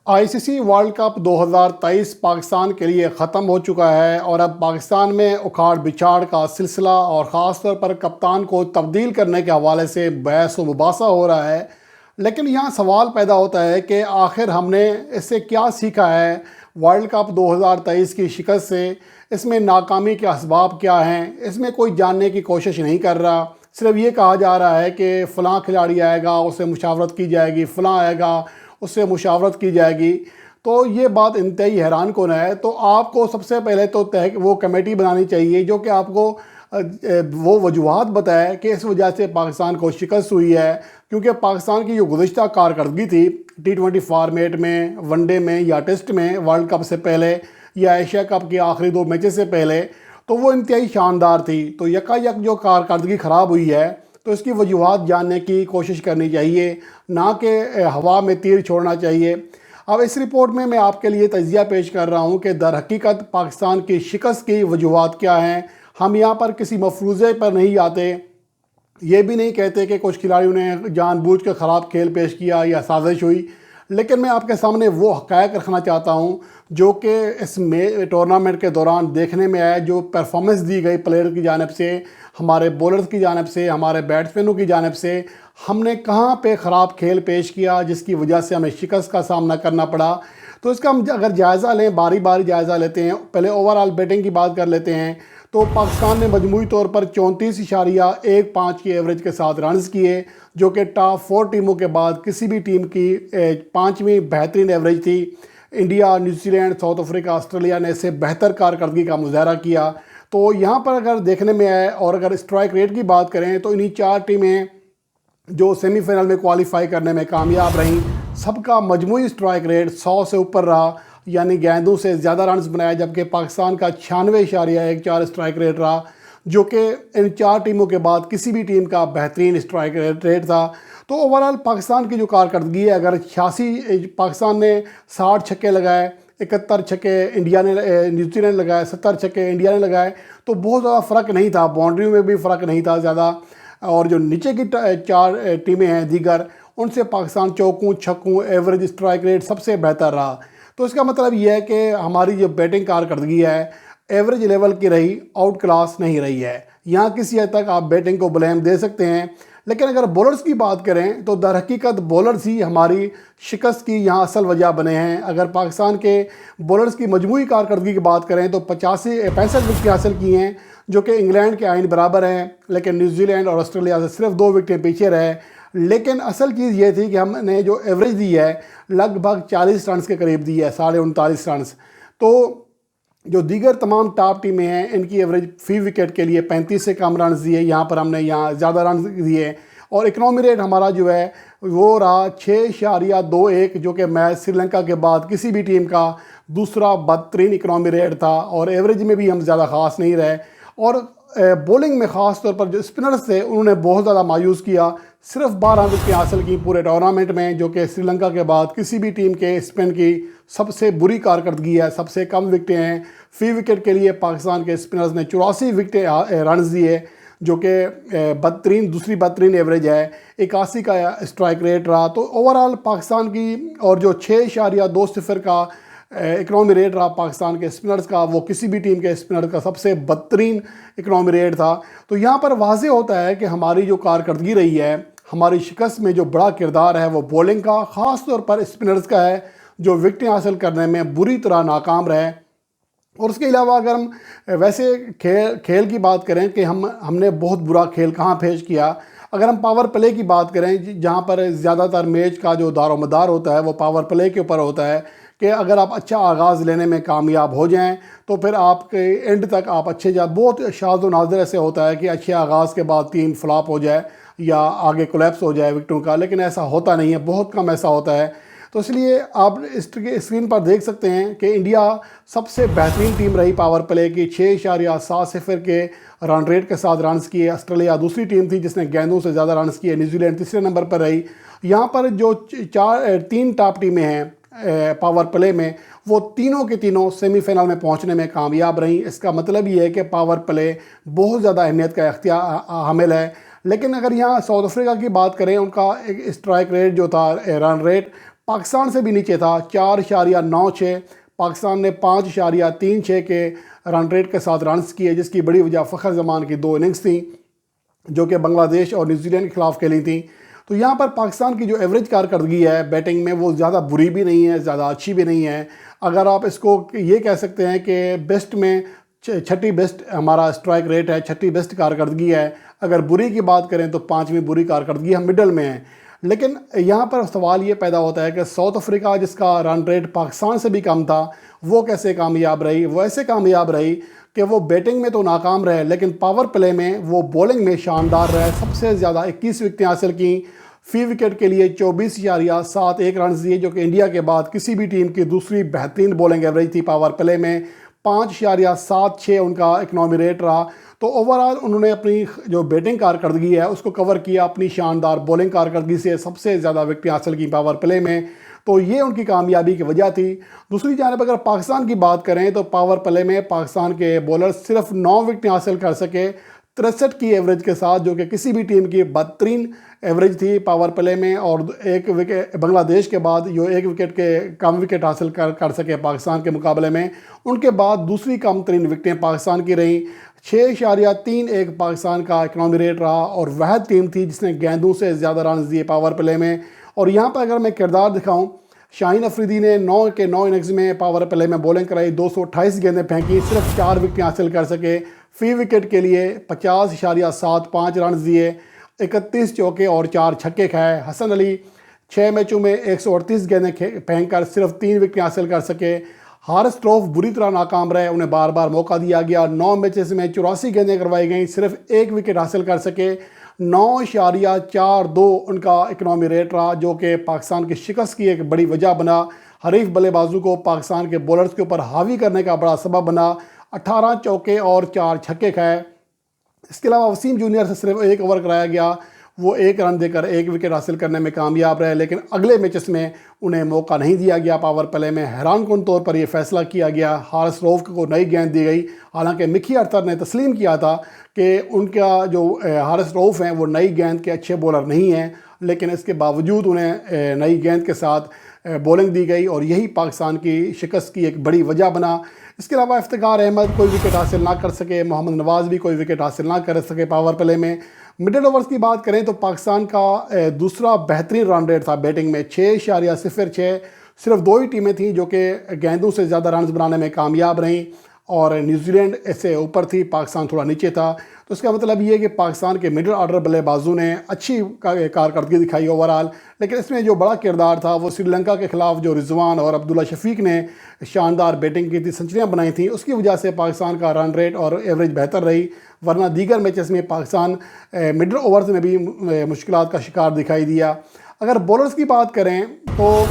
ICC world cup 2023 Pakistan کے لیے ختم ہو چکا ہے اور اب پاکستان میں اکھاڑ بچھاڑ کا سلسلہ اور خاص طور پر کپتان کو تبدیل کرنے کے حوالے سے بحث و مباحثہ ہو رہا ہے۔ لیکن یہاں سوال پیدا ہوتا ہے کہ آخر ہم نے اس سے کیا سیکھا ہے ورلڈ کپ 2023 کی شکست سے؟ اس میں ناکامی کے اسباب کیا ہیں؟ اس میں کوئی جاننے کی کوشش نہیں کر رہا، صرف یہ کہا جا رہا ہے کہ فلاں کھلاڑی آئے گا اس سے مشاورت کی جائے گی، فلاں آئے گا اس سے مشاورت کی جائے گی۔ تو یہ بات انتہائی حیران کن ہے۔ تو آپ کو سب سے پہلے تو وہ کمیٹی بنانی چاہیے جو کہ آپ کو وہ وجوہات بتائے کہ اس وجہ سے پاکستان کو شکست ہوئی ہے، کیونکہ پاکستان کی جو گزشتہ کارکردگی تھی T20 فارمیٹ میں، ون ڈے میں یا ٹیسٹ میں ورلڈ کپ سے پہلے یا ایشیا کپ کے آخری 2 میچز سے پہلے، تو وہ انتہائی شاندار تھی۔ تو یکایک جو کارکردگی خراب ہوئی ہے تو اس کی وجوہات جاننے کی کوشش کرنی چاہیے، نہ کہ ہوا میں تیر چھوڑنا چاہیے۔ اب اس رپورٹ میں آپ کے لیے تجزیہ پیش کر رہا ہوں کہ در حقیقت پاکستان کی شکست کی وجوہات کیا ہیں۔ ہم یہاں پر کسی مفروضے پر نہیں آتے، یہ بھی نہیں کہتے کہ کچھ کھلاڑیوں نے جان بوجھ کے خراب کھیل پیش کیا یا سازش ہوئی، لیکن میں آپ کے سامنے وہ حقائق رکھنا چاہتا ہوں جو کہ اس ٹورنامنٹ کے دوران دیکھنے میں آیا، جو پرفارمنس دی گئی پلیئر کی جانب سے، ہمارے بولرز کی جانب سے، ہمارے بیٹسمینوں کی جانب سے، ہم نے کہاں پہ خراب کھیل پیش کیا جس کی وجہ سے ہمیں شکست کا سامنا کرنا پڑا۔ تو اس کا ہم اگر جائزہ لیں، باری باری جائزہ لیتے ہیں، پہلے اوورآل بیٹنگ کی بات کر لیتے ہیں، تو پاکستان نے مجموعی طور پر 34.15 کی ایوریج کے ساتھ رنز کیے، جو کہ ٹاپ 4 ٹیموں کے بعد کسی بھی ٹیم کی 5ویں بہترین ایوریج تھی۔ India, New Zealand, South Africa, Australia نے اس سے بہتر کارکردگی کا مظاہرہ کیا۔ تو یہاں پر اگر دیکھنے میں آئے اور اگر اسٹرائک ریٹ کی بات کریں تو انہی 4 ٹیمیں جو سیمی فائنل میں کوالیفائی کرنے میں کامیاب رہیں، سب کا مجموعی اسٹرائک ریٹ 100 سے اوپر رہا، یعنی گیندوں سے زیادہ رنز بنایا، جبکہ پاکستان کا 96.14 اسٹرائک ریٹ رہا، جو کہ ان 4 ٹیموں کے بعد کسی بھی ٹیم کا بہترین اسٹرائک ریٹ تھا۔ تو اوورآل پاکستان کی جو کارکردگی ہے، اگر 86 پاکستان نے 60 چھکے لگائے، 71 چھکے انڈیا نے نیوزی لینڈ لگائے، 70 چھکے انڈیا نے لگائے، تو بہت زیادہ فرق نہیں تھا، باؤنڈریوں میں بھی فرق نہیں تھا زیادہ۔ اور جو نیچے کی 4 ٹیمیں ہیں دیگر، ان سے پاکستان چوکوں چھکوں ایوریج اسٹرائک ریٹ سب سے بہتر رہا۔ تو اس کا مطلب یہ ہے کہ ہماری جو بیٹنگ کارکردگی ہے ایوریج لیول کی رہی، آؤٹ کلاس نہیں رہی ہے۔ یہاں کسی حد تک آپ بیٹنگ کو بلیم دے سکتے ہیں، لیکن اگر بولرز کی بات کریں تو در حقیقت بولرز ہی ہماری شکست کی یہاں اصل وجہ بنے ہیں۔ اگر پاکستان کے بولرز کی مجموعی کارکردگی کی بات کریں تو 65 وکٹیں حاصل کی ہیں، جو کہ انگلینڈ کے آئین برابر ہیں، لیکن نیوزی لینڈ اور آسٹریلیا سے صرف 2 وکٹیں پیچھے رہے۔ لیکن اصل چیز یہ تھی کہ ہم نے جو ایوریج دی ہے لگ بھگ 40 رنز کے قریب دی ہے، 39.5 رنز۔ تو جو دیگر تمام ٹاپ ٹیمیں ہیں ان کی ایوریج فی وکٹ کے لیے 35 سے کم رنز دیے، یہاں پر ہم نے زیادہ رنز دیے، اور اکنامی ریٹ ہمارا جو ہے وہ رہا 6.21، جو کہ میچ سری لنکا کے بعد کسی بھی ٹیم کا دوسرا بدترین اکنامی ریٹ تھا، اور ایوریج میں بھی ہم زیادہ خاص نہیں رہے۔ اور بولنگ میں خاص طور پر جو اسپنرز تھے انہوں نے بہت زیادہ مایوس کیا، صرف 12 وکٹیں حاصل کی پورے ٹورنامنٹ میں، جو کہ سری لنکا کے بعد کسی بھی ٹیم کے اسپن کی سب سے بری کارکردگی ہے، سب سے کم وکٹیں ہیں۔ فی وکٹ کے لیے پاکستان کے اسپنرز نے 84 وکٹیں رنز دیے، جو کہ دوسری بدترین ایوریج ہے۔ 81 کا اسٹرائک ریٹ رہا۔ تو اوورآل پاکستان کی، اور جو 6.20 کا اکنامی ریٹ رہا پاکستان کے اسپنرز کا، وہ کسی بھی ٹیم کے اسپنر کا سب سے بدترین اکنامی ریٹ تھا۔ تو یہاں پر واضح ہوتا ہے کہ ہماری جو کارکردگی رہی ہے، ہماری شکست میں جو بڑا کردار ہے وہ بولنگ کا، خاص طور پر اسپنرز کا ہے، جو وکٹیں حاصل کرنے میں بری طرح ناکام رہے۔ اور اس کے علاوہ اگر ہم ویسے کھیل کی بات کریں کہ ہم نے بہت برا کھیل کہاں پیش کیا، اگر ہم پاور پلے کی بات کریں، جہاں پر زیادہ تر میچ کا جو دار و مدار ہوتا ہے وہ پاور پلے کے اوپر ہوتا ہے، کہ اگر آپ اچھا آغاز لینے میں کامیاب ہو جائیں تو پھر آپ کے اینڈ تک آپ اچھے بہت شاذ و نادر ایسے ہوتا ہے کہ اچھے آغاز کے بعد 3 فلاپ ہو جائے یا آگے کولیپس ہو جائے وکٹوں کا، لیکن ایسا ہوتا نہیں ہے، بہت کم ایسا ہوتا ہے۔ تو اس لیے آپ اسکرین پر دیکھ سکتے ہیں کہ انڈیا سب سے بہترین ٹیم رہی پاور پلے کی، 6.70 کے رن ریٹ کے ساتھ رنز کیے۔ آسٹریلیا دوسری ٹیم تھی جس نے گیندوں سے زیادہ رنز کیے، نیوزی لینڈ تیسرے نمبر پر رہی۔ یہاں پر جو 3 ٹاپ ٹیمیں ہیں پاور پلے میں، وہ تینوں کے تینوں سیمی فائنل میں پہنچنے میں کامیاب رہیں۔ اس کا مطلب یہ ہے کہ پاور پلے بہت زیادہ اہمیت کا حامل ہے۔ لیکن اگر یہاں ساؤتھ افریقہ کی بات کریں، ان کا ایک اسٹرائک ریٹ جو تھا، رن ریٹ پاکستان سے بھی نیچے تھا 4.96۔ پاکستان نے 5.36 کے رن ریٹ کے ساتھ رنز کیے، جس کی بڑی وجہ فخر زمان کی 2 اننگز تھیں جو کہ بنگلہ دیش اور نیوزی لینڈ کے خلاف کھیلی تھیں۔ تو یہاں پر پاکستان کی جو ایوریج کارکردگی ہے بیٹنگ میں، وہ زیادہ بری بھی نہیں ہے، زیادہ اچھی بھی نہیں ہے۔ اگر آپ اس کو یہ کہہ سکتے ہیں کہ بیسٹ میں 6ٹھی بیسٹ ہمارا اسٹرائک ریٹ ہے، 6ٹھی بیسٹ کارکردگی ہے۔ اگر بری کی بات کریں تو 5ویں بری کارکردگی ہم مڈل میں ہیں۔ لیکن یہاں پر سوال یہ پیدا ہوتا ہے کہ ساؤتھ افریقہ جس کا رن ریٹ پاکستان سے بھی کم تھا، وہ کیسے کامیاب رہی؟ وہ ایسے کامیاب رہی کہ وہ بیٹنگ میں تو ناکام رہے، لیکن پاور پلے میں وہ بولنگ میں شاندار رہے۔ سب سے زیادہ 21 وکٹیں حاصل کیں، فی وکٹ کے لیے 24.71 رنز دیے، جو کہ انڈیا کے بعد کسی بھی ٹیم کی دوسری بہترین بولنگ ایوریج تھی۔ پاور پلے میں 5.76 ان کا اکنامی ریٹ رہا۔ تو اوورآل انہوں نے اپنی جو بیٹنگ کارکردگی ہے اس کو کور کیا اپنی شاندار بولنگ کارکردگی سے، سب سے زیادہ وکٹیں حاصل کی پاور پلے میں۔ تو یہ ان کی کامیابی کی وجہ تھی۔ دوسری جانب اگر پاکستان کی بات کریں تو پاور پلے میں پاکستان کے بولر صرف 9 وکٹیں حاصل کر سکے 63 کی ایوریج کے ساتھ، جو کہ کسی بھی ٹیم کی بدترین ایوریج تھی پاور پلے میں۔ اور ایک وکٹ بنگلہ دیش کے بعد جو 1 وکٹ کے کم وکٹ حاصل کر سکے پاکستان کے مقابلے میں، ان کے بعد دوسری کم ترین وکٹیں پاکستان کی رہیں۔ 6.31 پاکستان کا اکنامی ریٹ رہا، اور وہ ٹیم تھی جس نے گیندوں سے زیادہ رنز دیے پاور پلے میں۔ اور یہاں پر اگر میں کردار دکھاؤں، شاہین افریدی نے 9 کے 9 اننگز میں پاور پلے میں بولنگ کرائی، 228 گیندیں پھینکی، صرف 4 وکٹیں حاصل کر سکے۔ فی وکٹ کے لیے 50.75 رنز دیے، 31 چوکے اور 4 چھکے کھائے۔ حسن علی 6 میچوں میں 138 گیندیں پھینک کر صرف 3 وکٹیں حاصل کر سکے۔ ہارس ٹروف بری طرح ناکام رہے، انہیں بار بار موقع دیا گیا، 9 میچز میں 84 گیندیں کروائی گئیں، صرف 1 وکٹ حاصل کر سکے۔ 9.42 ان کا اکنامی ریٹ رہا، جو کہ پاکستان کی شکست کی ایک بڑی وجہ بنا۔ حریف بلے بازوں کو پاکستان کے بولرز کے اوپر حاوی کرنے کا بڑا سبب بنا۔ 18 چوکے اور 4 چھکے کھائے۔ اس کے علاوہ وسیم جونیئر سے صرف 1 اوور کرایا گیا، وہ 1 رن دے کر 1 وکٹ حاصل کرنے میں کامیاب رہے، لیکن اگلے میچز میں انہیں موقع نہیں دیا گیا پاور پلے میں۔ حیران کن طور پر یہ فیصلہ کیا گیا، ہارس روف کو نئی گیند دی گئی، حالانکہ مکھی ارتھر نے تسلیم کیا تھا کہ ان کا جو ہارس روف ہیں وہ نئی گیند کے اچھے بولر نہیں ہیں، لیکن اس کے باوجود انہیں نئی گیند کے ساتھ بولنگ دی گئی، اور یہی پاکستان کی شکست کی ایک بڑی وجہ بنا۔ اس کے علاوہ افتخار احمد کوئی وکٹ حاصل نہ کر سکے، محمد نواز بھی کوئی وکٹ حاصل نہ کر سکے پاور پلے میں۔ مڈل اوورز کی بات کریں تو پاکستان کا دوسرا بہترین رن ریٹ تھا بیٹنگ میں، 6.06۔ صرف 2 ہی ٹیمیں تھیں جو کہ گیندوں سے زیادہ رنز بنانے میں کامیاب رہیں، اور نیوزی لینڈ اس سے اوپر تھی، پاکستان تھوڑا نیچے تھا۔ تو اس کا مطلب یہ ہے کہ پاکستان کے مڈل آرڈر بلے بازوں نے اچھی کارکردگی دکھائی اوورآل، لیکن اس میں جو بڑا کردار تھا وہ سری لنکا کے خلاف جو رضوان اور عبداللہ شفیق نے شاندار بیٹنگ کی تھی، سنچریاں بنائی تھیں، اس کی وجہ سے پاکستان کا رن ریٹ اور ایوریج بہتر رہی، ورنہ دیگر میچز میں پاکستان مڈل اوورز میں بھی مشکلات کا شکار دکھائی دیا۔ اگر بولرز کی بات کریں تو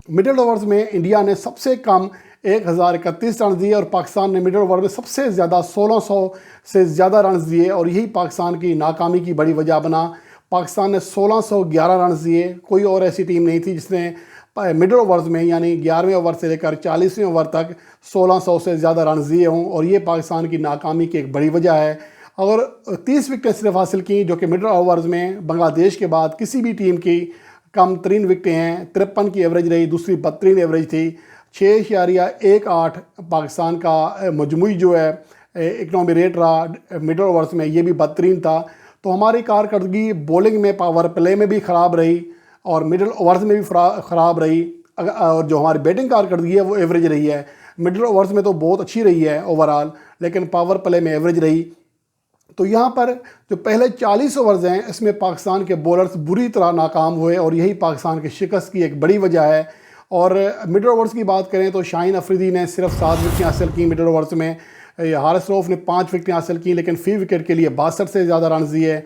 مڈل اوورز میں انڈیا نے سب سے کم 1031 رنز دیے، اور پاکستان نے مڈل اوور میں سب سے زیادہ 1600 سے زیادہ رنز دیے، اور یہی پاکستان کی ناکامی کی بڑی وجہ بنا۔ پاکستان نے 1611 رنز دیے، کوئی اور ایسی ٹیم نہیں تھی جس نے مڈل اوورز میں یعنی 11ویں اوور سے لے کر 40ویں اوور تک 1600 سے زیادہ رنز دیے ہوں، اور یہ پاکستان کی ناکامی کی ایک بڑی وجہ ہے۔ اور 30 وکٹیں صرف حاصل کیں، جو کہ مڈل اوورز میں بنگلہ دیش کے بعد کسی بھی ٹیم کی کم ترین وکٹیں ہیں، 53 کی ایوریج رہی، دوسری بدترین ایوریج تھی۔ 6.18 پاکستان کا مجموعی جو ہے اکنامی ریٹ رہا مڈل اوورز میں، یہ بھی بدترین تھا۔ تو ہماری کارکردگی بولنگ میں پاور پلے میں بھی خراب رہی، اور مڈل اوورز میں بھی خراب رہی، اور جو ہماری بیٹنگ کارکردگی ہے وہ ایوریج رہی ہے۔ مڈل اوورز میں تو بہت اچھی رہی ہے اوورآل، لیکن پاور پلے میں ایوریج رہی۔ تو یہاں پر جو پہلے 40 اوورز ہیں اس میں پاکستان کے بولرز بری طرح ناکام ہوئے، اور یہی پاکستان کی شکست کی ایک بڑی وجہ ہے۔ اور مڈل اوورز کی بات کریں تو شاہین افریدی نے صرف 7 وکٹیں حاصل کیں مڈل اوورز میں، ہارس روف نے 5 وکٹیں حاصل کیں، لیکن فی وکٹ کے لیے 62 سے زیادہ رنز دیے۔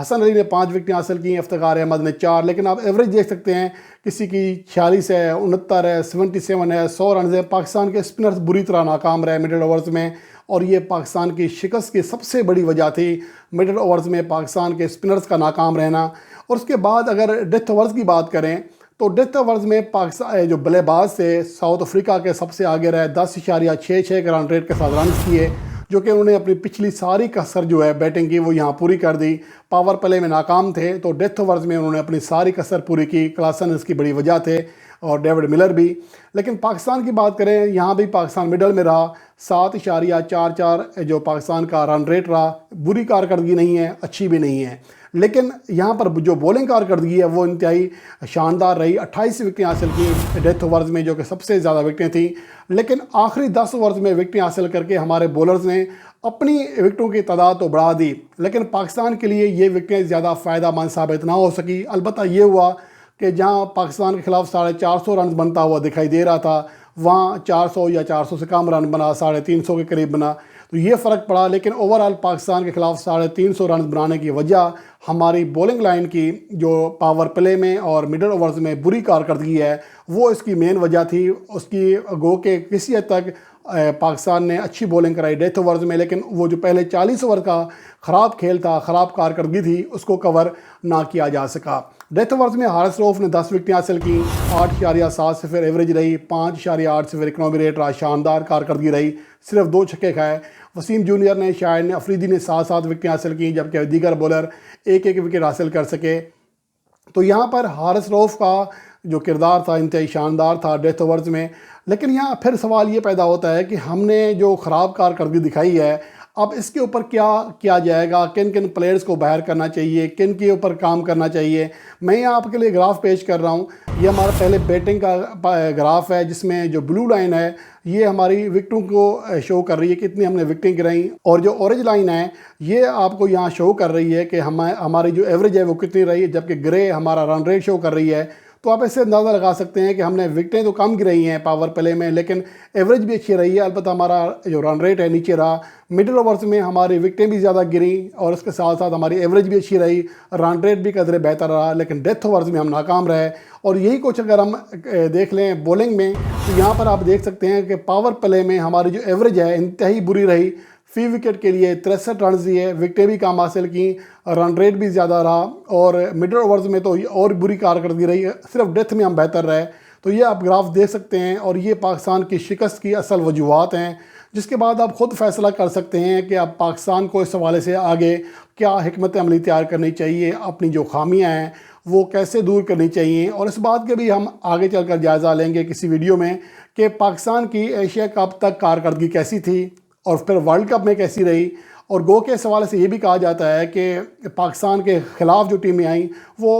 حسن علی نے 5 وکٹیں حاصل کیں، افتخار احمد نے 4، لیکن آپ ایوریج دیکھ سکتے ہیں کسی کی 46 ہے، 69 ہے، 77 ہے، 100 رنز ہے۔ پاکستان کے اسپنرز بری طرح ناکام رہے مڈل اوورز میں، اور یہ پاکستان کی شکست کی سب سے بڑی وجہ تھی، مڈل اوورز میں پاکستان کے اسپنرز کا ناکام رہنا۔ اور اس کے بعد اگر ڈیتھ اوورز کی بات کریں تو ڈیتھ اوورز میں پاکستان جو بلے باز تھے ساؤتھ افریقہ کے سب سے آگے رہے، 10.66 کے رن ریٹ کے ساتھ رنز کیے، جو کہ انہوں نے اپنی پچھلی ساری کسر جو ہے بیٹنگ کی وہ یہاں پوری کر دی۔ پاور پلے میں ناکام تھے، تو ڈیتھ اوورز میں انہوں نے اپنی ساری کسر پوری کی، کلاسن اس کی بڑی وجہ تھے۔ اور ڈیوڈ ملر بھی. لیکن پاکستان کی بات کریں, یہاں بھی پاکستان مڈل میں رہا. 7.44 جو پاکستان کا رن ریٹ رہا. بری کارکردگی نہیں ہے, اچھی بھی نہیں ہے. لیکن یہاں پر جو بولنگ کارکردگی ہے وہ انتہائی شاندار رہی. 28 وکٹیں حاصل کی ڈیتھ اوورز میں, جو کہ سب سے زیادہ وکٹیں تھیں. لیکن آخری 10 اوورز میں وکٹیں حاصل کر کے ہمارے بولرز نے اپنی وکٹوں کی تعداد تو بڑھا دی, لیکن پاکستان کے لیے یہ وکٹیں زیادہ فائدہ مند ثابت نہ ہو سکی. البتہ یہ ہوا کہ جہاں پاکستان کے خلاف 450 رنز بنتا ہوا دکھائی دے رہا تھا, وہاں 400 یا 400 سے کم رن بنا, 350 کے قریب بنا. تو یہ فرق پڑا. لیکن اوورآل پاکستان کے خلاف 350 رنز بنانے کی وجہ ہماری بولنگ لائن کی جو پاور پلے میں اور مڈل اوورز میں بری کارکردگی ہے, وہ اس کی مین وجہ تھی. اس کی گو کہ کسی حد تک پاکستان نے اچھی بولنگ کرائی ڈیتھ اوورز میں, لیکن وہ جو پہلے 40 اوور کا خراب کھیل تھا, خراب کارکردگی تھی, اس کو کور نہ کیا جا سکا. ڈیتھ اوورز میں حارث رؤف نے 10 وکٹیں حاصل کی. 8.7 ایوریج رہی. 5.8 اکنامی ریٹ رہا. شاندار کارکردگی رہی. صرف 2 چھکے کھائے. وسیم جونیئر نے, شاہد نے, افریدی نے 7 وکٹیں حاصل کی, جبکہ دیگر بولر 1 وکٹ حاصل کر سکے. تو یہاں پر حارث رؤف کا جو کردار تھا انتہائی شاندار تھا ڈیتھ اوورز میں. لیکن یہاں پھر سوال یہ پیدا ہوتا ہے کہ ہم نے جو خراب کارکردگی دکھائی ہے, اب اس کے اوپر کیا کیا جائے گا, کن پلیئرز کو باہر کرنا چاہیے, کن کے اوپر کام کرنا چاہیے. میں یہاں آپ کے لیے گراف پیش کر رہا ہوں. یہ ہمارا پہلے بیٹنگ کا گراف ہے, جس میں جو بلو لائن ہے یہ ہماری وکٹوں کو شو کر رہی ہے, کتنی ہم نے وکٹیں گرائیں, اور جو اورنج لائن ہے یہ آپ کو یہاں شو کر رہی ہے کہ ہماری جو ایوریج ہے وہ کتنی رہی ہے, جبکہ گرے ہمارا رن ریٹ شو کر رہی ہے. تو آپ اس سے اندازہ لگا سکتے ہیں کہ ہم نے وکٹیں تو کم گرائی ہیں پاور پلے میں, لیکن ایوریج بھی اچھی رہی ہے. البتہ ہمارا جو رن ریٹ ہے نیچے رہا. مڈل اوورز میں ہماری وکٹیں بھی زیادہ گریں, اور اس کے ساتھ ساتھ ہماری ایوریج بھی اچھی رہی, رن ریٹ بھی قدرے بہتر رہا. لیکن ڈیتھ اوورز میں ہم ناکام رہے. اور یہی کچھ اگر ہم دیکھ لیں بولنگ میں, تو یہاں پر آپ دیکھ سکتے ہیں کہ پاور پلے میں ہماری جو ایوریج ہے انتہائی بری رہی. فی وکٹ کے لیے 63 رنز دیے, وکٹیں بھی کم حاصل کیں, رن ریٹ بھی زیادہ رہا, اور مڈل اوورز میں تو اور بری کارکردگی رہی. صرف ڈیتھ میں ہم بہتر رہے. تو یہ آپ گراف دیکھ سکتے ہیں, اور یہ پاکستان کی شکست کی اصل وجوہات ہیں, جس کے بعد آپ خود فیصلہ کر سکتے ہیں کہ اب پاکستان کو اس حوالے سے آگے کیا حکمت عملی تیار کرنی چاہیے, اپنی جو خامیاں ہیں وہ کیسے دور کرنی چاہیے. اور اس بات کے بھی ہم آگے چل کر جائزہ لیں گے کسی ویڈیو میں کہ پاکستان کی ایشیا کپ تک کارکردگی کیسی تھی, اور پھر ورلڈ کپ میں کیسی رہی. اور گو کے اس حوالے سے یہ بھی کہا جاتا ہے کہ پاکستان کے خلاف جو ٹیمیں آئیں وہ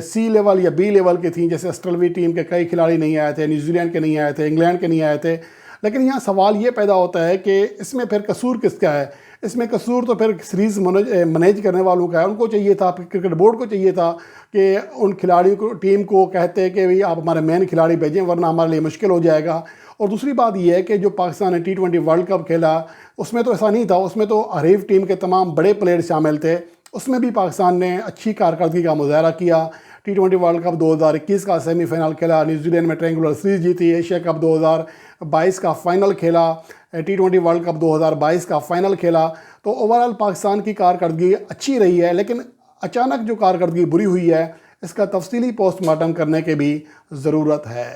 سی لیول یا بی لیول کی تھیں. جیسے آسٹریلوی ٹیم کے کئی کھلاڑی نہیں آئے تھے, نیوزی لینڈ کے نہیں آئے تھے, انگلینڈ کے نہیں آئے تھے. لیکن یہاں سوال یہ پیدا ہوتا ہے کہ اس میں پھر قصور کس کا ہے. اس میں قصور تو پھر سیریز مینیج کرنے والوں کا ہے. ان کو چاہیے تھا, کرکٹ بورڈ کو چاہیے تھا کہ ان کھلاڑیوں کو, ٹیم کو کہتے کہ بھئی آپ ہمارے مین کھلاڑی بھیجیں, ورنہ ہمارے لیے مشکل ہو جائے گا. اور دوسری بات یہ ہے کہ جو پاکستان نے T20 ورلڈ کپ کھیلا, اس میں تو ایسا نہیں تھا. اس میں تو حریف ٹیم کے تمام بڑے پلیئر شامل تھے. اس میں بھی پاکستان نے اچھی کارکردگی کا مظاہرہ کیا. T20 ورلڈ کپ 2021 کا سیمی فائنل کھیلا, نیوزی لینڈ میں ٹرینگولر سیریز جیتی. ایشیا کپ 2022 کا فائنل کھیلا, T20 ورلڈ کپ 2022 کا فائنل کھیلا. تو اوورآل پاکستان کی کارکردگی اچھی رہی ہے. لیکن اچانک جو کارکردگی بری ہوئی ہے, اس کا تفصیلی پوسٹ مارٹم کرنے کی بھی ضرورت ہے.